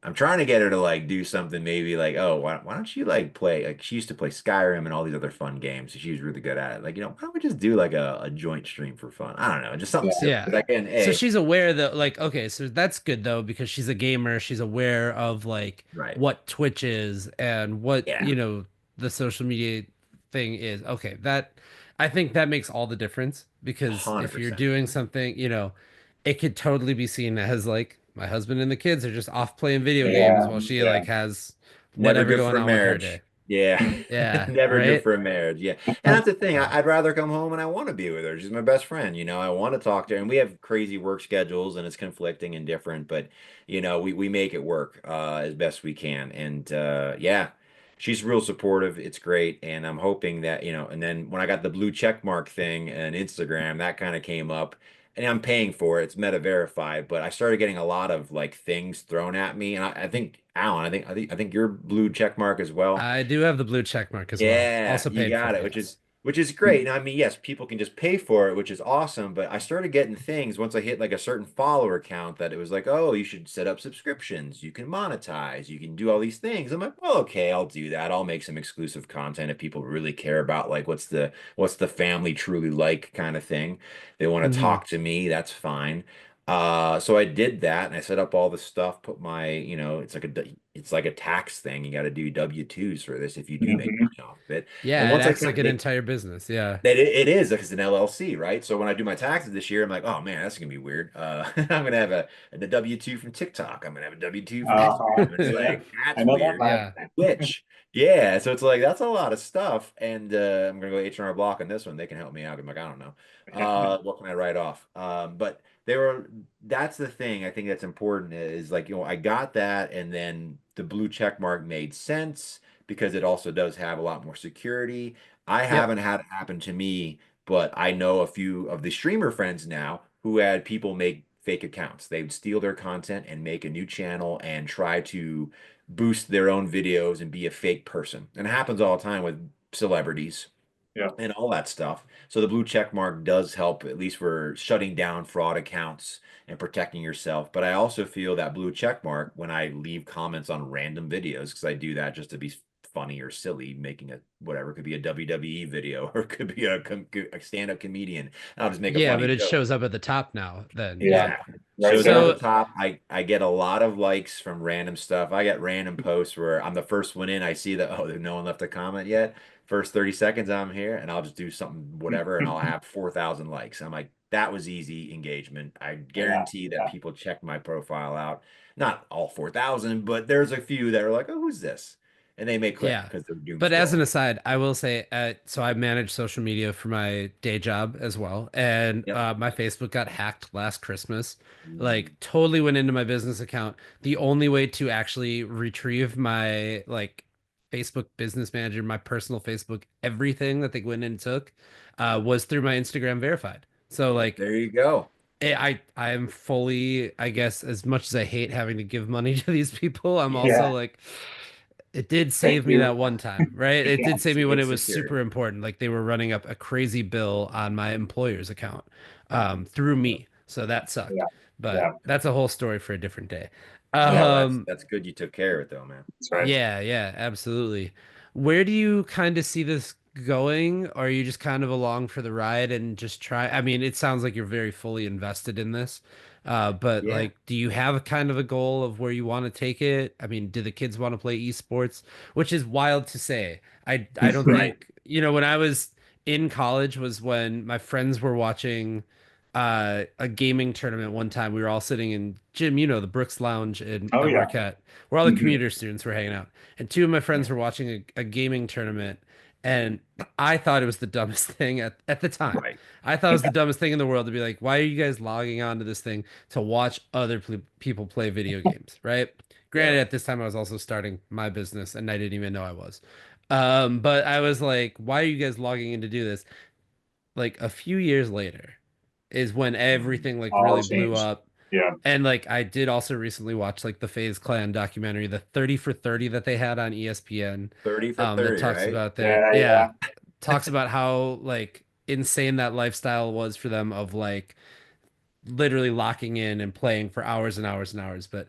I'm trying to get her to like do something maybe like, oh, why don't you like play, like she used to play Skyrim and all these other fun games. So she's really good at it. Like, why don't we just do like a joint stream for fun? I don't know, just something Yeah. silly. Yeah. Like, and So hey, she's aware that like okay, so that's good though because she's a gamer, she's aware of like right. what Twitch is and what, Yeah, the social media thing is. Okay, that I think that makes all the difference because if you're 100%. doing something, it could totally be seen as like my husband and the kids are just off playing video games Yeah. while she Yeah. like has Never whatever good going for a on with her day. marriage. Yeah. Yeah, Never good right? for a marriage. Yeah. And that's the thing. Yeah. I'd rather come home and I want to be with her. She's my best friend. I want to talk to her. And we have crazy work schedules and it's conflicting and different, but we make it work as best we can. And yeah, she's real supportive. It's great. And I'm hoping that, and then when I got the blue check mark thing and Instagram, that kind of came up. And I'm paying for it. It's meta verified, but I started getting a lot of like things thrown at me. And I think, Alan, I think your blue check mark as well. I do have the blue check mark as well. Yeah, Also you paid got for, it, which yes. is which is great. Now, I mean, yes, people can just pay for it, which is awesome, but I started getting things once I hit like a certain follower count that it was like, oh, you should set up subscriptions, you can monetize, you can do all these things. I'm like, well, okay, I'll do that. I'll make some exclusive content if people really care about like what's the family truly like kind of thing. They want to Hmm. talk to me, that's fine. So I did that and I set up all the stuff, put my, it's like a tax thing. You got to do W-2s for this if you do make Mhm. money off of it. And Yeah, it once I acts like kind an of entire business. Yeah. that it is like it's an LLC, right? So when I do my taxes this year, I'm like, oh man, that's gonna be weird. I'm gonna have a W-2 from TikTok. I'm gonna have a W-2 from Uh-huh. Instagram. It's Yeah. like I that's know that weird. Yeah. Which, yeah, so it's like that's a lot of stuff, and I'm gonna go H&R Block on this one. They can help me out. I'm like, I don't know, vibe. what can I write off? But they were. That's the thing I think that's important is like I got that, and then the blue check mark made sense because it also does have a lot more security. I Yep. haven't had it happen to me, but I know a few of the streamer friends now who had people make fake accounts. They would steal their content and make a new channel and try to boost their own videos and be a fake person. And it happens all the time with celebrities Yeah. and all that stuff. So the blue check mark does help, at least for shutting down fraud accounts and protecting yourself. But I also feel that blue check mark when I leave comments on random videos, because I do that just to be funny or silly, making a whatever, it could be a WWE video or it could be a stand-up comedian. I'll just make a Yeah, but funny it joke. shows up at the top now then. Yeah. Yeah. Exactly. Right Shows up at the there. So top. I get a lot of likes from random stuff. I get random posts where I'm the first one in. I see that, oh, no one left a comment yet. First 30 seconds I'm here and I'll just do something, whatever, and I'll have 4,000 likes. I'm like, that was easy engagement. I Yeah. guarantee that Yeah. people check my profile out. Not all 4,000, but there's a few that are like, oh, who's this? And they may click yeah. because they're doom But as scrolling. an aside, I will say, so I manage social media for my day job as well, and Yep. my Facebook got hacked last Christmas. Mm, Like, totally went into my business account. The only way to actually retrieve my like Facebook Business Manager, my personal Facebook, everything that they went and took, was through my Instagram verified. So like, there you go. I am fully, I guess, as much as I hate having to give money to these people, I'm also Yeah. like. It did Thank save me you. that one time, right? It did save me when it It's was secure. super important. Like they were running up a crazy bill on my employer's account through me. So that sucked. Yeah. But Yeah. that's a whole story for a different day. Yeah, well, that's Um, that's good you took care of it though, man. That's right. yeah, yeah, absolutely. Where do you kind of see this going? Or are you just kind of along for the ride and just try? I mean, it sounds like you're very fully invested in this. But Yeah. like, do you have a kind of a goal of where you want to take it? I mean, do the kids want to play esports? Which is wild to say. I don't Right. think, when I was in college was when my friends were watching a gaming tournament one time. We were all sitting in Jim, you know, the Brooks Lounge Oh at yeah. Marquette, where all the Hmm. commuter students were hanging out. And two of my friends were watching a gaming tournament, and I thought it was the dumbest thing at the time. Right. I thought it was the dumbest thing in the world to be like, why are you guys logging on to this thing to watch other people play video games, right? Yeah. Granted, at this time I was also starting my business and I didn't even know I was. But I was like, why are you guys logging in to do this? Like a few years later is when everything like All really blew changed. up. Yeah. And like I did also recently watch like the FaZe Clan documentary, the 30 for 30 that they had on ESPN, 30 for that 30, talks right? about their, Yeah. Yeah. yeah, talks about how like insane that lifestyle was for them of like literally locking in and playing for hours and hours and hours. But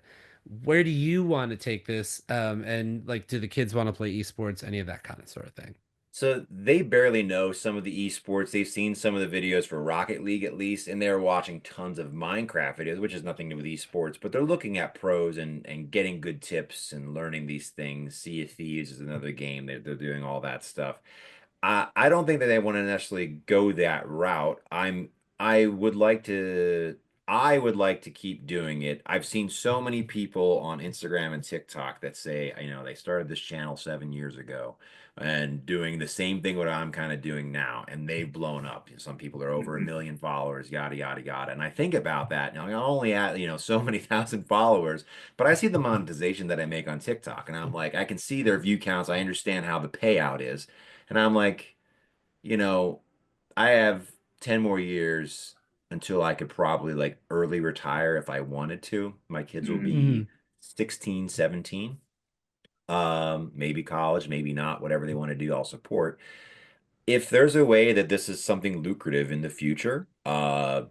where do you want to take this? And like, do the kids want to play esports, any of that kind of sort of thing? So they barely know some of the esports. They've seen some of the videos for Rocket League at least, and they're watching tons of Minecraft videos, which is nothing new with esports, but they're looking at pros and getting good tips and learning these things. Sea of Thieves is another game. They're doing all that stuff. I don't think that they want to necessarily go that route. I would like to I would like to keep doing it. I've seen so many people on Instagram and TikTok that say, you know, they started this channel 7 years ago and doing the same thing what I'm kind of doing now, and they've blown up. Some people are over a Hmm. million followers, yada yada yada. And I think about that now. I'm only at, so many thousand followers, but I see the monetization that I make on TikTok, and I'm like, I can see their view counts. I understand how the payout is. And I'm like, you know, I have 10 more years until I could probably like early retire if I wanted to. My kids will Hmm. Hmm. be 16, 17. Maybe college, maybe not, whatever they want to do, I'll support. If there's a way that this is something lucrative in the future, I'm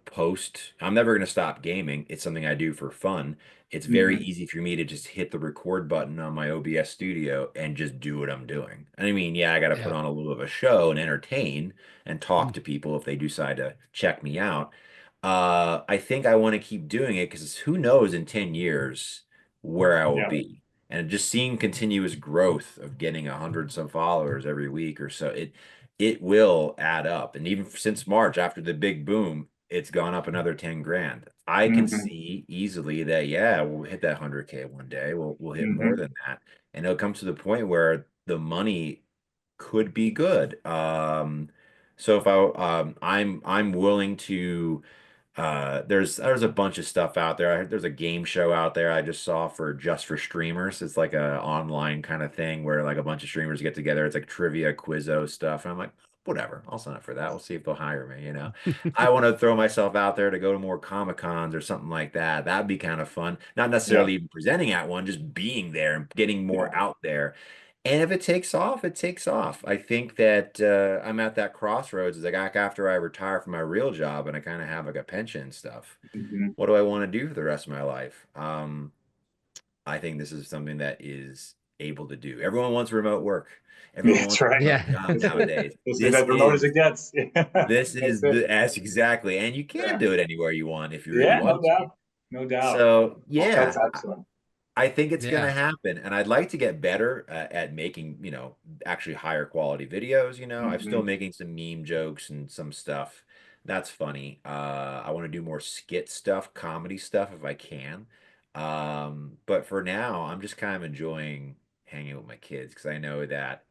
never going to stop gaming. It's something I do for fun. It's very Hmm. easy for me to just hit the record button on my OBS studio and just do what I'm doing. And I mean, yeah, I got to put Yeah. on a little of a show and entertain and talk to people if they decide to check me out. I think I want to keep doing it because who knows in 10 years where I will Yeah. be. And just seeing continuous growth of getting 100 some followers every week or so, it will add up. And even since March, after the big boom, it's gone up another 10 grand. I can Hmm. see easily that, yeah, we'll hit that 100K one day. We'll hit more Hmm. than that. And it'll come to the point where the money could be good. So if I'm willing to there's a bunch of stuff out there. There's a game show out there I just saw for just for streamers. It's like a online kind of thing where like a bunch of streamers get together. It's like trivia, quizzo stuff. And I'm like, whatever, I'll sign up for that. We'll see if they'll hire me. I want to throw myself out there to go to more Comic Cons or something like that. That'd be kind of fun. Not Yeah. necessarily even presenting at one, just being there and getting more Yeah. out there. And if it takes off, it takes off. I think that I'm at that crossroads. It's like after I retire from my real job and I kind of have like a pension and stuff. Hmm. What do I want to do for the rest of my life? I think this is something that is able to do. Everyone wants remote work. Everyone That's wants a right. remote Yeah. job nowadays. This is as remote as it gets. That's it. The as exactly, and you can Yeah. do it anywhere you want if you really Yeah. No want to. doubt. No doubt. So Well, that's yeah, excellent. I think it's going to Yeah. happen, and I'd like to get better at making, actually higher quality videos. I'm still Hmm. making some meme jokes and some stuff. That's funny. I want to do more skit stuff, comedy stuff if I can. But for now, I'm just kind of enjoying hanging with my kids because I know that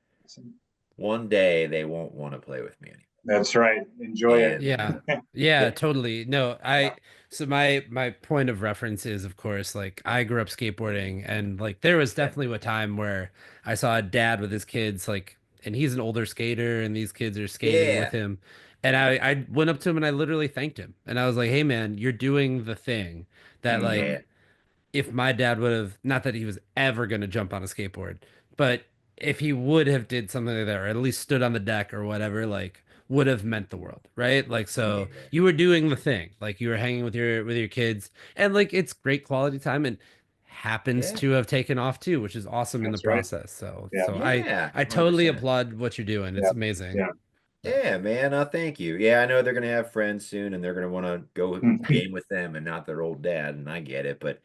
one day they won't want to play with me anymore. That's right. Enjoy it. And Yeah. Yeah, Yeah. totally. No, Yeah. so my point of reference is of course like I grew up skateboarding and like there was yeah, definitely a time where I saw a dad with his kids like and he's an older skater and these kids are skating with yeah, him. And I went up to him and I literally thanked him. And I was like, "Hey man, you're doing the thing that like Hmm. yeah, if my dad would have not that he was ever going to jump on a skateboard, but if he would have did something like that or at least stood on the deck or whatever, like would have meant the world, right? Like so yeah, you were doing the thing. Like you were hanging with your kids and like it's great quality time and happens yeah. to have taken off too, which is awesome in the That's right. process. So Yeah. Yeah, I totally 100%. applaud what you're doing. It's Yeah. amazing. Yeah. But Yeah, man. Thank you. Yeah, I know they're gonna have friends soon, and they're gonna want to go Mhm. game with them and not their old dad, and I get it. But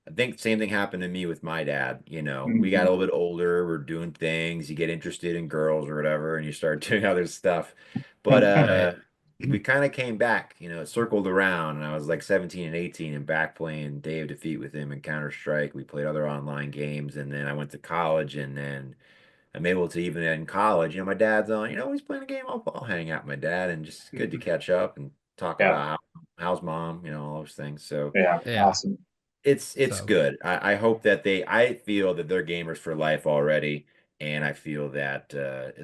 I think the same thing happened to me with my dad. We got a Mhm. little bit older, we're doing things, you get interested in girls or whatever, and you start doing other stuff. But right. we kind of came back, it circled around, and I was like 17 and 18 and back playing Day of Defeat with him in Counter-Strike. We played other online games, and then I went to college, and then I'm able to, even in college, my dad's on, he's playing a game. I'll hang out with my dad, and just good to catch up and talk Yeah. about how's mom, all those things. So Yeah. Yeah. Awesome. it's So good. I hope that I feel that they're gamers for life already. And I feel that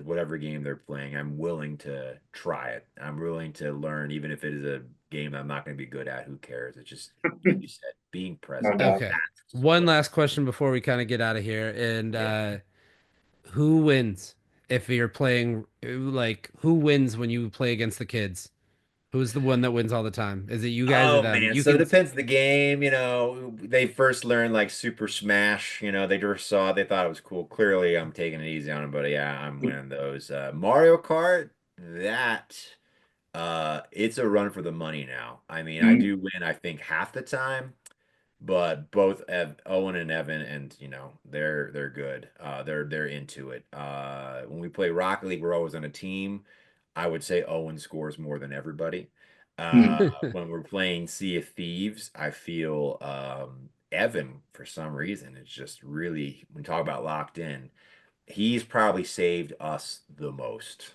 whatever game they're playing, I'm willing to try it. I'm willing to learn, even if it is a game I'm not going to be good at. Who cares? It's just, like you said, being No present. doubt. okay. That's One what, last question before we kind of get out of here. And yeah. who wins if you're playing like who wins when you play against the kids? Who's the one that wins all the time? Is it you guys or Oh them? man, You so it can depends the game, they first learned like Super Smash, they just saw it, they thought it was cool. Clearly I'm taking it easy on them, but yeah, I'm winning those. Mario Kart, that it's a run for the money now. I mean, I Mhm. do win, I think, half the time. But both Owen and Evan, and they're good. They're into it. When we play Rocket League, we're always on a team. I would say Owen scores more than everybody. When we're playing Sea of Thieves, I feel Evan, for some reason, is just really, when we talk about locked in, he's probably saved us the most.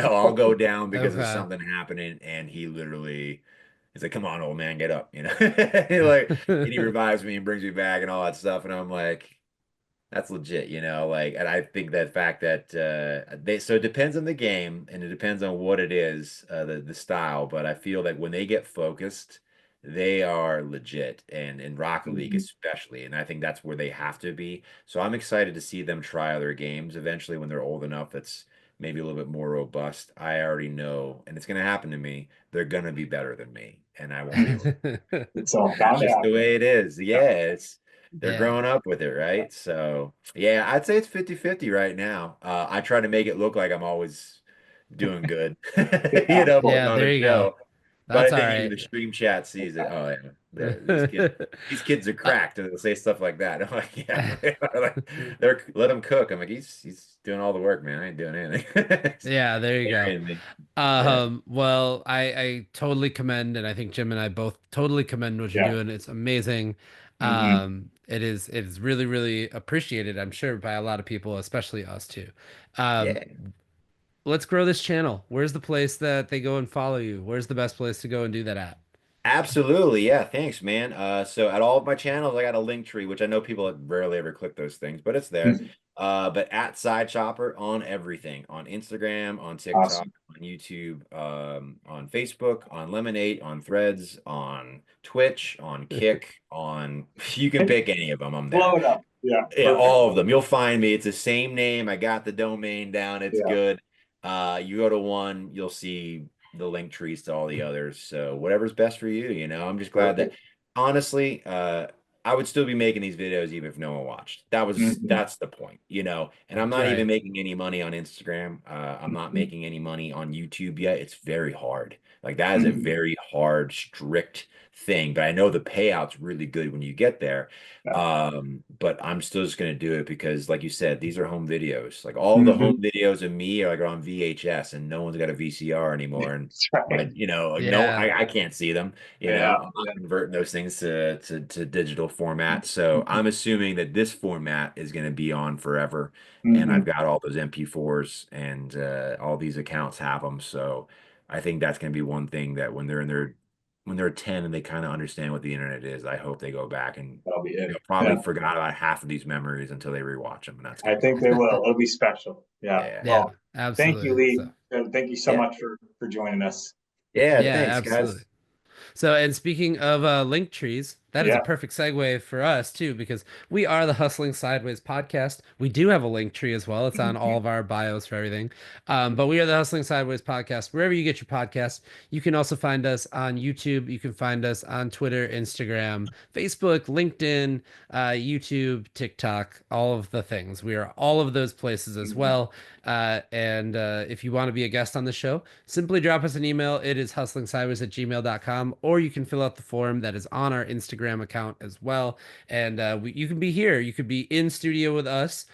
I'll go down because of okay. something happening, and he literally is like, "Come on, old man, get up," and he revives me and brings me back and all that stuff, and I'm like, that's legit, like, and I think that fact that so it depends on the game and it depends on what it is, the style, but I feel that when they get focused, they are legit, and in Rocket League Mhm. especially, and I think that's where they have to be. So I'm excited to see them try other games eventually when they're old enough that's maybe a little bit more robust. I already know, and it's going to happen to me, they're going to be better than me, and I won't be able. It's all It's bound to just the happen. way it is. Yeah. Yeah, they're Yeah. growing up with it, right? So, yeah, I'd say it's 50-50 right now. I try to make it look like I'm always doing good, Yeah, of course. Yeah, on a there you go. show. But That's I all think even right. the stream chat sees it. Oh, yeah, these kids are Uh, cracked, and they'll say stuff like that. I'm like, yeah, like, they're let them cook. I'm like, he's doing all the work, man. I ain't doing anything. He's yeah, there you go. carrying me. Yeah. Well, I totally commend, and I think Jim and I both totally commend what you're Yeah. doing. It's amazing. Hmm. It is really, really appreciated, I'm sure, by a lot of people, especially us too. Um, Yeah. let's grow this channel. Where's the place that they go and follow you? Where's the best place to go and do that at? Absolutely. Yeah. Thanks, man. So at all of my channels, I got a link tree, which I know people rarely ever click those things, but it's there. But at Sidechopper on everything, on Instagram, on TikTok, Awesome. on YouTube, on Facebook, on Lemonade, on Threads, on Twitch, on Kick, on you can pick any of them. I'm there. Blow it up. Yeah. Yeah, Perfect. all of them. You'll find me. It's the same name. I got the domain down. It's Yeah. good. You go to one, you'll see the link trees to all the others. So whatever's best for you, I'm just glad that Perfect. honestly, I would still be making these videos even if no one watched. Hmm. That's the point. And I'm not even Right. making any money on Instagram. I'm not Hmm. making any money on YouTube yet. It's very hard. Like that is a Hmm. very hard, strict thing, but I know the payout's really good when you get there. Yeah. But I'm still just gonna do it because, like you said, these are home videos. Like all the home Hmm. videos of me are like on VHS, and no one's got a VCR anymore. And That's right. like, no, Yeah. I can't see them. Yeah. I'm not Yeah. converting those things to digital format. So I'm assuming that this format is gonna be on forever. And I've Hmm. got all those MP4s, and all these accounts have them. So I think that's gonna be one thing that when they're 10 and they kind of understand what the internet is, I hope they go back and That'll be it. probably Yeah. forgot about half of these memories until they rewatch them, and that's I gonna be think they awesome. will. It'll be special. Yeah. Yeah. Yeah, Well, thank you, absolutely. Lee. So, Thank you so Yeah. much for joining us. Yeah. yeah, Thanks, absolutely. guys. So, and speaking of link trees, that is a Yeah. perfect segue for us too, because we are the Hustling Sideways podcast. We do have a link tree as well. It's on all of our bios for everything. But we are the Hustling Sideways podcast. Wherever you get your podcasts, you can also find us on YouTube. You can find us on Twitter, Instagram, Facebook, LinkedIn, YouTube, TikTok, all of the things. We are all of those places as Mhm. well. And if you want to be a guest on the show, simply drop us an email. It is hustlingsideways@gmail.com, or you can fill out the form that is on our Instagram account as well. And you can be here. You could be in studio with us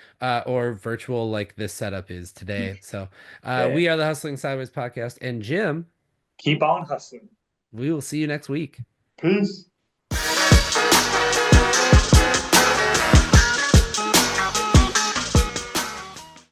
or virtual like this setup is today. So Yeah. we are the Hustling Sideways podcast. And Jim, Keep on hustling. We will see you next week. Peace.